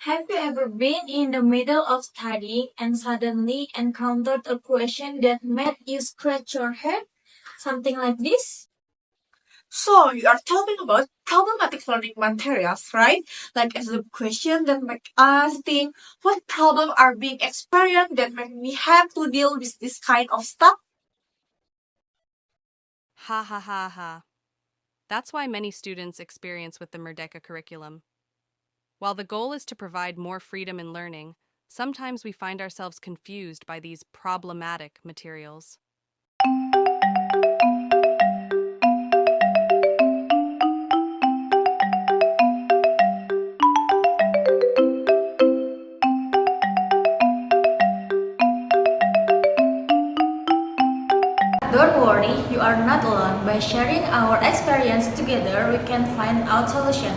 Have you ever been in the middle of studying and suddenly encountered a question that made you scratch your head? Something like this? So you are talking about problematic learning materials, right? Like as a question that make us think what problems are being experienced that make me have to deal with this kind of stuff. Ha ha ha ha. That's why many students experience with the Merdeka curriculum. While the goal is to provide more freedom in learning, sometimes we find ourselves confused by these problematic materials. Don't worry, you are not alone. By sharing our experience together, we can find out solution.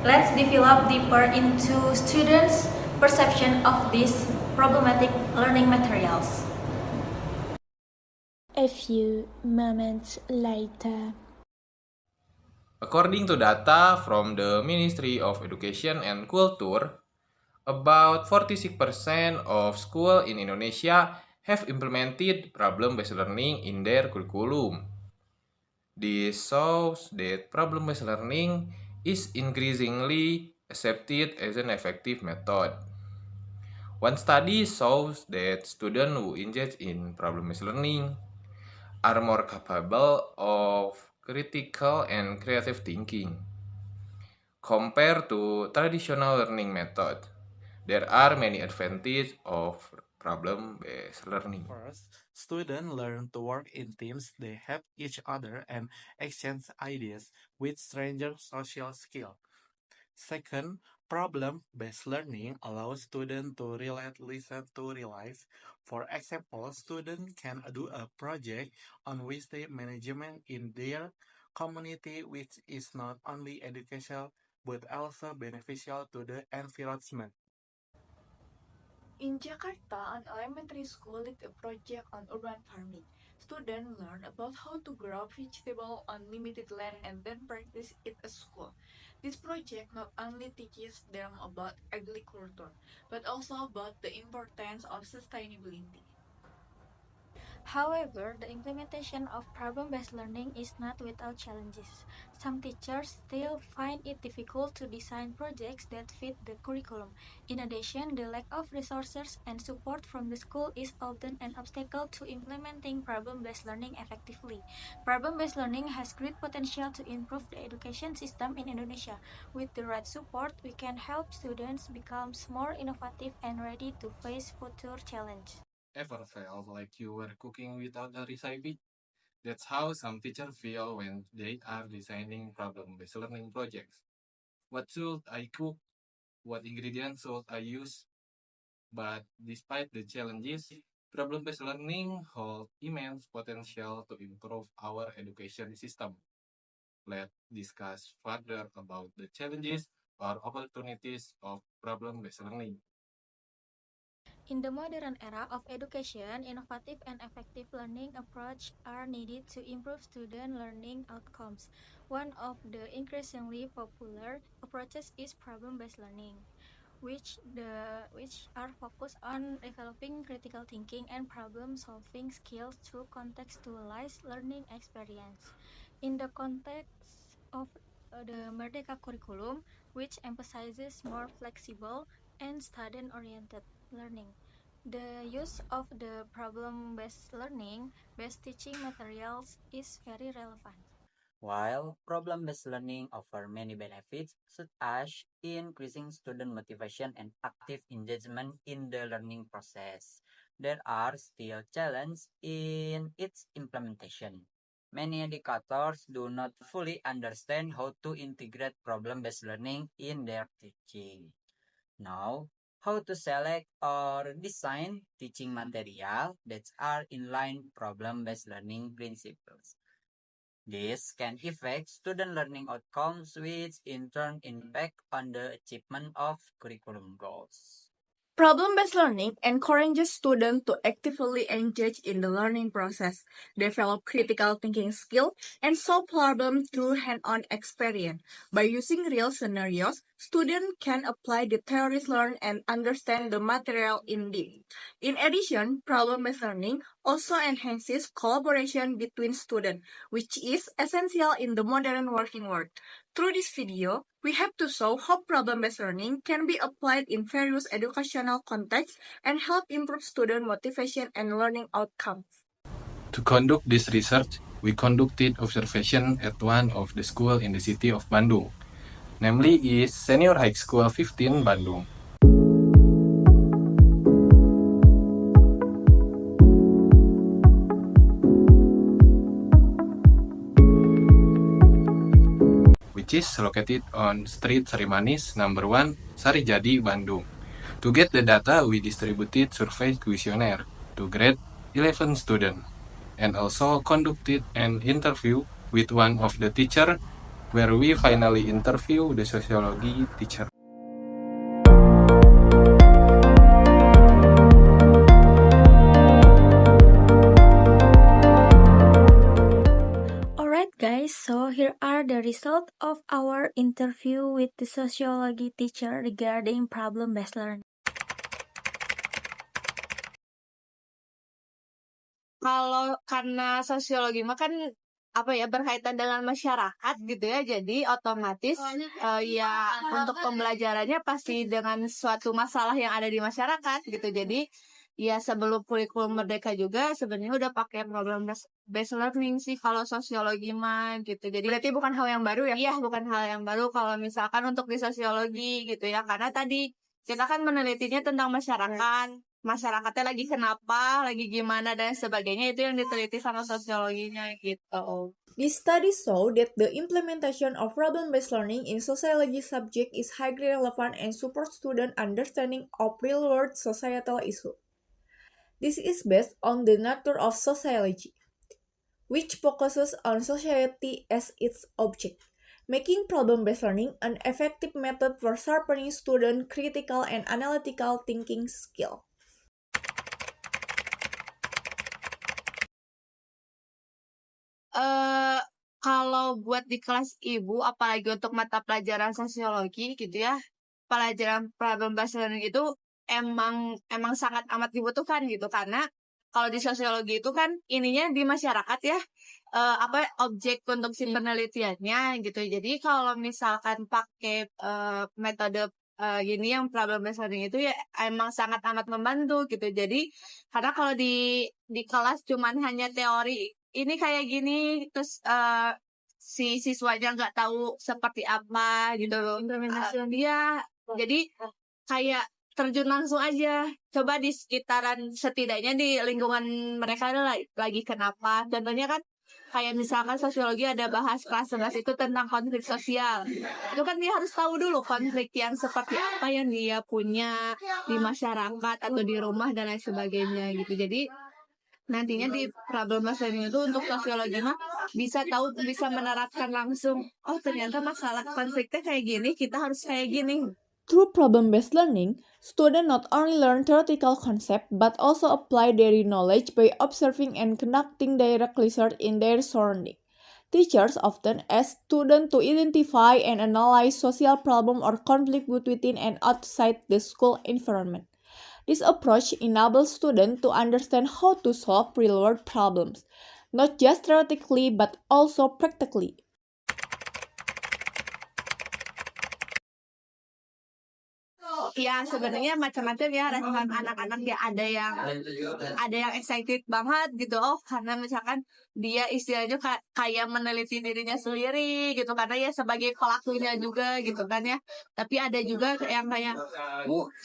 Let's develop deeper into students' perception of these problematic learning materials. A few moments later. According to data from the Ministry of Education and Culture, about 46% of schools in Indonesia have implemented problem-based learning in their curriculum. This shows that problem-based learning is increasingly accepted as an effective method. One study shows that students who engage in problem-based learning are more capable of critical and creative thinking compared to traditional learning method. There are many advantages of problem-based learning. First, students learn to work in teams, they help each other and exchange ideas with stranger social skill. Second, problem-based learning allows students to relate listen to real life. For example, students can do a project on waste management in their community, which is not only educational but also beneficial to the environment. In Jakarta, an elementary school did a project on urban farming. Students learn about how to grow vegetable on limited land and then practice it at school. This project not only teaches them about agriculture, but also about the importance of sustainability. However, the implementation of problem-based learning is not without challenges. Some teachers still find it difficult to design projects that fit the curriculum. In addition, the lack of resources and support from the school is often an obstacle to implementing problem-based learning effectively. Problem-based learning has great potential to improve the education system in Indonesia. With the right support, we can help students become more innovative and ready to face future challenges. Ever felt like you were cooking without a recipe? That's how some teachers feel when they are designing problem-based learning projects. What should I cook? What ingredients should I use? But despite the challenges, problem-based learning holds immense potential to improve our education system. Let's discuss further about the challenges or opportunities of problem-based learning. In the modern era of education, innovative and effective learning approaches are needed to improve student learning outcomes. One of the increasingly popular approaches is problem-based learning, which are focused on developing critical thinking and problem-solving skills through contextualized learning experience. In the context of the Merdeka curriculum, which emphasizes more flexible and student-oriented learning. The use of the problem-based learning based teaching materials is very relevant. While problem-based learning offers many benefits, such as increasing student motivation and active engagement in the learning process, there are still challenges in its implementation. Many educators do not fully understand how to integrate problem-based learning in their teaching. Now, how to select or design teaching material that are in line problem-based learning principles. This can affect student learning outcomes, which in turn impact on the achievement of curriculum goals. Problem-based learning encourages students to actively engage in the learning process, develop critical thinking skill, and solve problems through hand-on experience. By using real scenarios, Students can apply the theories learned and understand the material in depth. In addition, problem-based learning also enhances collaboration between students, which is essential in the modern working world. Through this video, we have to show how problem-based learning can be applied in various educational contexts and help improve student motivation and learning outcomes. To conduct this research, we conducted observation at one of the schools in the city of Bandung, namely is Senior High School 15 Bandung. Which is located on Street Sarimanis, number 1, Sarijadi, Bandung. To get the data, we distributed survey questionnaire to grade 11 students, and also conducted an interview with one of the teacher, where we finally interview the sociology teacher. Alright guys, so here are the results of our interview with the sociology teacher regarding problem-based learning. Kalau karena sosiologi mah kan apa ya berkaitan dengan masyarakat gitu ya, jadi otomatis ya untuk pembelajarannya pasti dengan suatu masalah yang ada di masyarakat gitu. Jadi ya sebelum kurikulum merdeka juga sebenarnya udah pakai problem based learning sih kalau sosiologi mah gitu. Jadi berarti bukan hal yang baru ya? Iya, bukan hal yang baru kalau misalkan untuk di sosiologi gitu ya, karena tadi kita kan menelitinya tentang masyarakat. Masyarakatnya lagi kenapa, lagi gimana, dan sebagainya, itu yang diteliti sama sosiologinya gitu. This study show that the implementation of problem-based learning in sociology subject is highly relevant and support student understanding of real-world societal issue. This is based on the nature of sociology, which focuses on society as its object, making problem-based learning an effective method for sharpening student critical and analytical thinking skill. Kalau buat di kelas ibu, apalagi untuk mata pelajaran sosiologi gitu ya, pelajaran problem-based learning itu emang sangat amat dibutuhkan gitu, karena kalau di sosiologi itu kan ininya di masyarakat ya, objek untuk si penelitiannya gitu. Jadi kalau misalkan pakai metode gini yang problem-based learning itu ya emang sangat amat membantu gitu. Jadi karena kalau di kelas cuman hanya teori ini kayak gini, terus si siswanya nggak tahu seperti apa gitu. Dia jadi kayak terjun langsung aja. Coba di sekitaran, setidaknya di lingkungan mereka ada lagi kenapa. Contohnya kan kayak misalkan sosiologi ada bahas kelas 11 itu tentang konflik sosial. Itu kan dia harus tahu dulu konflik yang seperti apa yang dia punya di masyarakat atau di rumah dan lain sebagainya gitu. Jadi nantinya di problem-based learning itu untuk sosiologi mah bisa tahu, bisa menerapkan langsung. Oh ternyata masalah konfliknya kayak gini, kita harus kayak gini. Through problem-based learning, students not only learn theoretical concepts but also apply their knowledge by observing and conducting direct research in their surroundings. Teachers often ask students to identify and analyze social problems or conflict within and outside the school environment. This approach enables students to understand how to solve real-world problems, not just theoretically but also practically. Ya sebenarnya macam-macam ya respon anak-anak ya, ada yang excited banget gitu, oh karena misalkan dia istilahnya kayak meneliti dirinya sendiri gitu, karena ya sebagai pelakunya juga gitu kan ya. Tapi ada juga yang kayak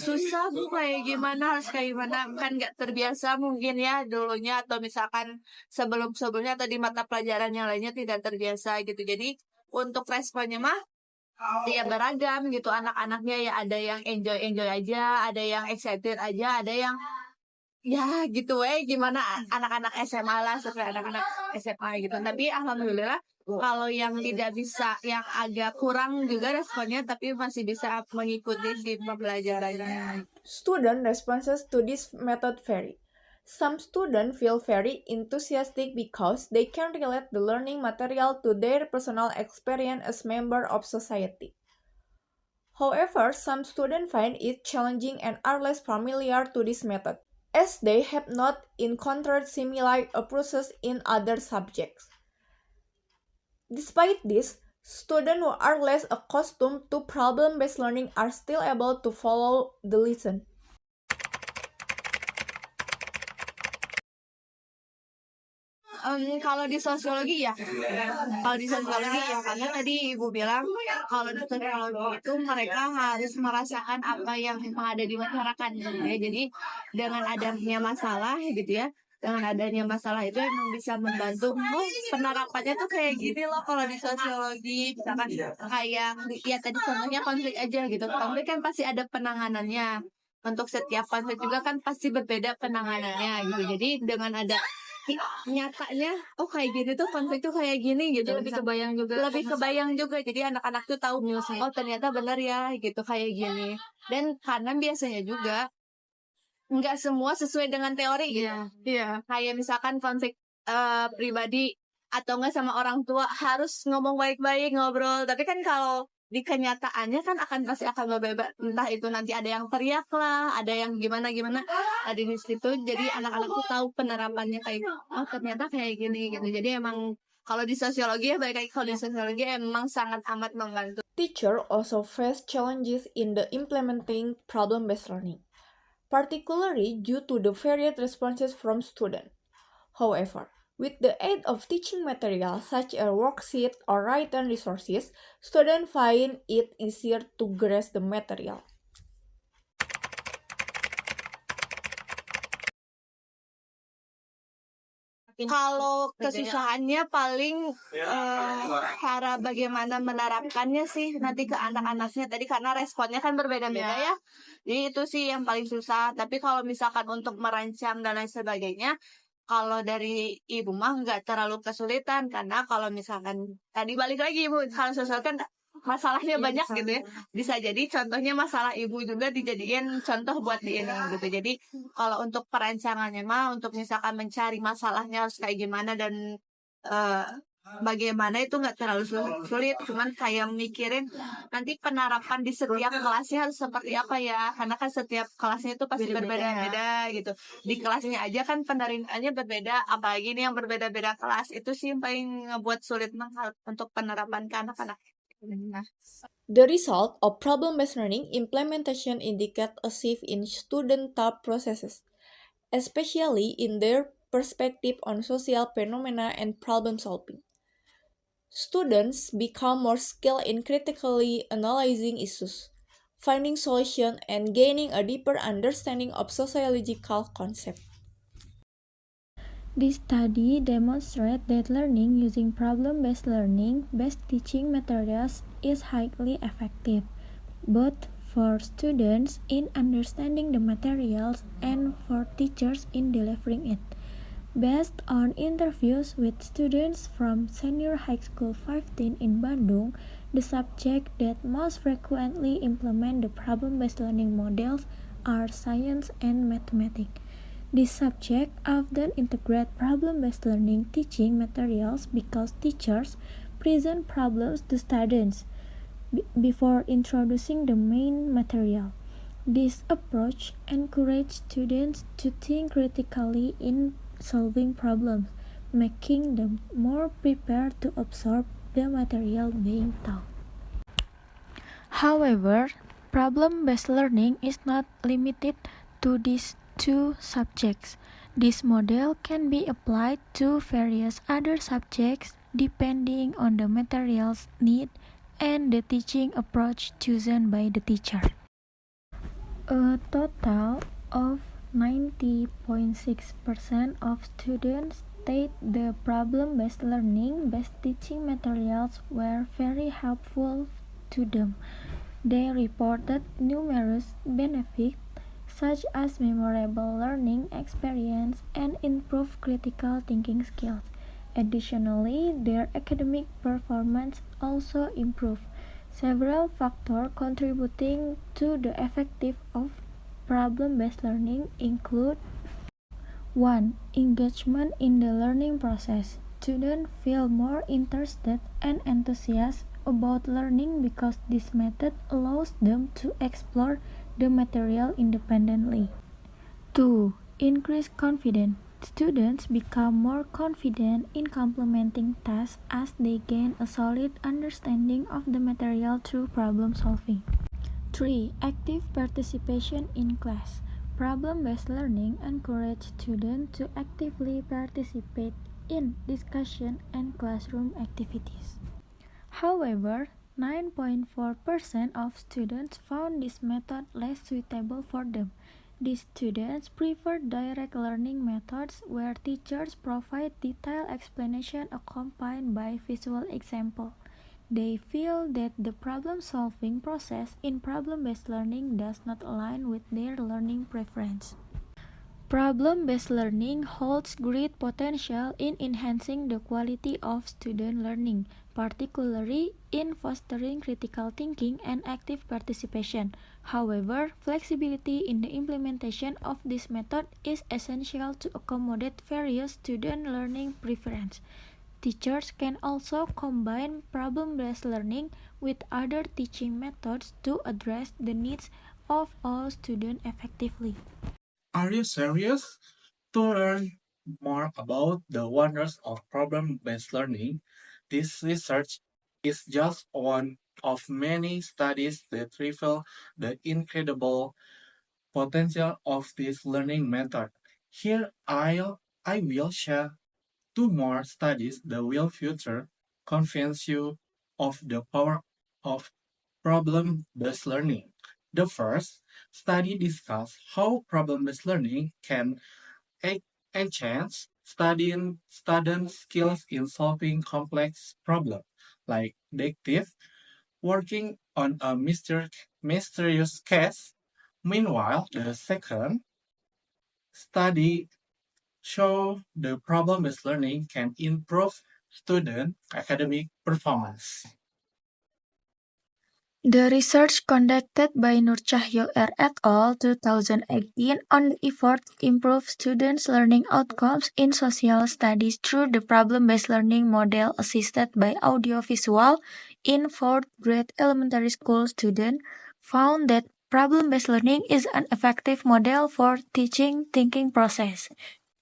susah bu, kayak gimana, harus kayak gimana, kan nggak terbiasa mungkin ya dulunya, atau misalkan sebelumnya atau di mata pelajaran yang lainnya tidak terbiasa gitu. Jadi untuk responnya mah ya beragam gitu anak-anaknya ya, ada yang enjoy aja, ada yang excited aja, ada yang ya gitu gimana anak-anak SMA lah, seperti anak-anak SMA gitu. Tapi alhamdulillah kalau yang tidak bisa, yang agak kurang juga responnya, tapi masih bisa mengikuti si pembelajarannya. Student responses to this method vary. Some students feel very enthusiastic because they can relate the learning material to their personal experience as member of society. However, some students find it challenging and are less familiar to this method, as they have not encountered similar approaches in other subjects. Despite this, students who are less accustomed to problem-based learning are still able to follow the lesson. Kalau di sosiologi ya, karena tadi ibu bilang kalau di sosiologi itu mereka harus merasakan apa yang memang ada di masyarakat gitu ya. Jadi dengan adanya masalah gitu ya, dengan adanya masalah itu emang bisa membantu penerapannya tuh kayak gini loh kalau di sosiologi, misalkan kayak ya tadi contohnya konflik aja gitu. Konflik kan pasti ada penanganannya. Untuk setiap konflik juga kan pasti berbeda penanganannya gitu. Jadi dengan ada nyatanya kayak gini tuh konflik tuh kayak gini gitu, lebih kebayang juga jadi anak-anak tuh tahu ternyata benar ya gitu kayak gini. Dan karena biasanya juga nggak semua sesuai dengan teori gitu. Kayak misalkan konflik pribadi atau enggak sama orang tua harus ngomong baik-baik, ngobrol, tapi kan kalau di kenyataannya kan pasti akan berbeda, entah itu nanti ada yang teriak lah, ada yang gimana ada di situ. Jadi anak-anak tuh tahu penerapannya kayak ternyata kayak gini gitu. Jadi emang kalau di sosiologi emang sangat amat membantu. Teachers also face challenges in the implementing problem-based learning, particularly due to the varied responses from students. However, with the aid of teaching materials such as worksheets or written resources, students find it easier to grasp the material. Kalau kesusahannya paling cara bagaimana menerapkannya sih nanti ke anak-anaknya tadi, karena responnya kan berbeda-beda ya. Jadi itu sih yang paling susah. Tapi kalau misalkan untuk merancang dan lain sebagainya, kalau dari ibu mah nggak terlalu kesulitan, karena kalau misalkan tadi balik lagi ibu, kalau sosial kan masalahnya banyak gitu ya, bisa jadi contohnya masalah ibu juga dijadikan contoh buat di ini gitu. Jadi kalau untuk perancangannya mah untuk misalkan mencari masalahnya harus kayak gimana dan bagaimana itu nggak terlalu sulit, cuman kayak mikirin nanti penerapan di setiap kelasnya harus seperti apa ya, karena kan setiap kelasnya itu pasti berbeda-beda gitu. Di kelasnya aja kan penerimaannya berbeda, apalagi ini yang berbeda-beda kelas, itu sih yang paling ngebuat sulit untuk penerapan ke anak-anak. The result of problem-based learning implementation indicate a shift in student thought processes, especially in their perspective on social phenomena and problem solving. Students become more skilled in critically analyzing issues, finding solutions, and gaining a deeper understanding of sociological concepts. This study demonstrates that learning using problem-based learning-based teaching materials is highly effective, both for students in understanding the materials and for teachers in delivering it. Based on interviews with students from Senior High School 15 in Bandung, the subjects that most frequently implement the problem-based learning models are science and mathematics. These subjects often integrate problem-based learning teaching materials because teachers present problems to students before introducing the main material. This approach encourages students to think critically in solving problems, making them more prepared to absorb the material being taught. However, problem-based learning is not limited to these two subjects. This model can be applied to various other subjects depending on the material's need and the teaching approach chosen by the teacher. A total of 90.6% of students state the problem-based learning-based teaching materials were very helpful to them. They reported numerous benefits such as memorable learning experience and improved critical thinking skills. Additionally, their academic performance also improved. Several factors contributing to the effectiveness of problem-based learning include 1. Engagement in the learning process. Students feel more interested and enthusiastic about learning because this method allows them to explore the material independently. 2. Increase confidence. Students become more confident in complementing tasks as they gain a solid understanding of the material through problem solving. 3. Active participation in class. Problem-based learning encourages students to actively participate in discussion and classroom activities. However, 9.4% of students found this method less suitable for them. These students prefer direct learning methods where teachers provide detailed explanation accompanied by visual example. They feel that the problem-solving process in problem-based learning does not align with their learning preference. Problem-based learning holds great potential in enhancing the quality of student learning, particularly in fostering critical thinking and active participation. However, flexibility in the implementation of this method is essential to accommodate various student learning preferences. Teachers can also combine problem-based learning with other teaching methods to address the needs of all students effectively. Are you serious? To learn more about the wonders of problem-based learning, this research is just one of many studies that reveal the incredible potential of this learning method. Here I will share two more studies that will further convince you of the power of problem-based learning. The first study discussed how problem-based learning can enhance student skills in solving complex problems, like detective working on a mysterious case. Meanwhile, the second study show the problem-based learning can improve student academic performance. The research conducted by Nur Cahyo et al. 2018 on the effort to improve students' learning outcomes in social studies through the problem-based learning model assisted by audiovisual in fourth-grade elementary school students found that problem-based learning is an effective model for teaching thinking process.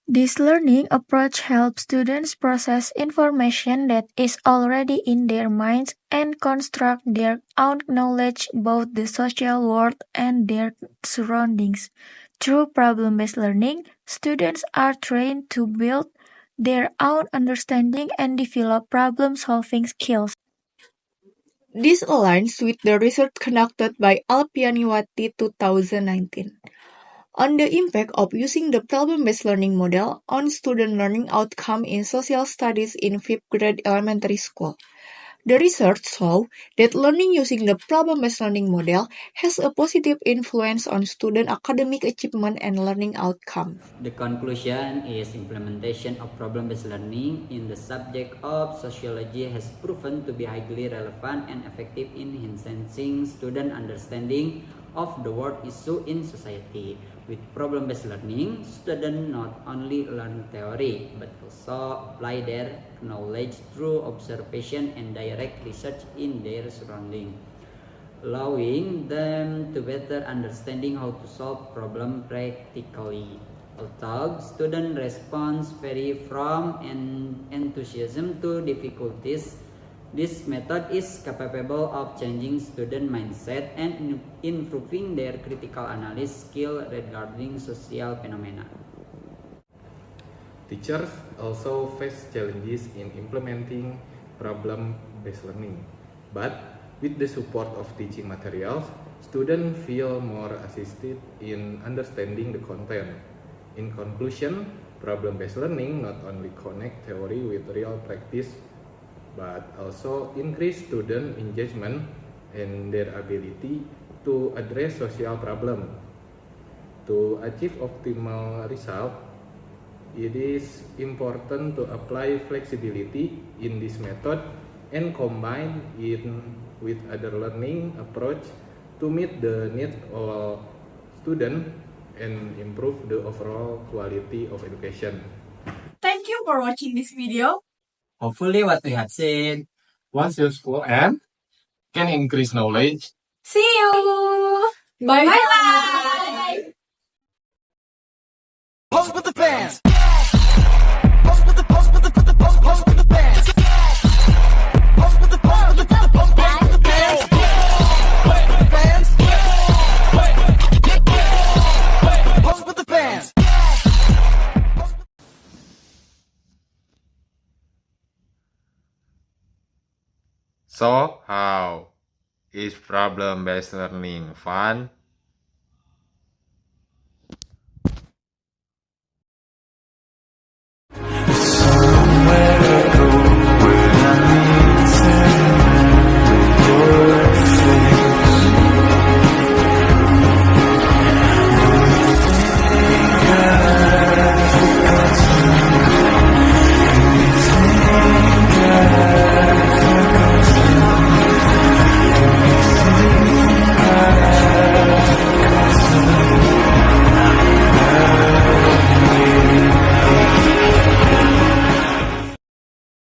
This learning approach helps students process information that is already in their minds and construct their own knowledge about the social world and their surroundings. Through problem-based learning, students are trained to build their own understanding and develop problem-solving skills. This aligns with the research conducted by Alpianiwati 2019 on the impact of using the problem-based learning model on student learning outcome in social studies in 5th grade elementary school. The research showed that learning using the problem-based learning model has a positive influence on student academic achievement and learning outcome. The conclusion is implementation of problem-based learning in the subject of sociology has proven to be highly relevant and effective in enhancing student understanding of the world issue in society. With problem-based learning, students not only learn theory but also apply their knowledge through observation and direct research in their surroundings, allowing them to better understanding how to solve problems practically. Although student response vary from enthusiasm to difficulties, this method is capable of changing student mindset and improving their critical analysis skill regarding social phenomena. Teachers also face challenges in implementing problem-based learning, but with the support of teaching materials, students feel more assisted in understanding the content. In conclusion, problem-based learning not only connects theory with real practice, but also increase student engagement and their ability to address social problems. To achieve optimal result, it is important to apply flexibility in this method and combine it with other learning approach to meet the needs of students and improve the overall quality of education. Thank you for watching this video. Hopefully what we have seen was useful and can increase knowledge. See you! Bye-bye! Pose with the fans. So, how is problem-based learning fun?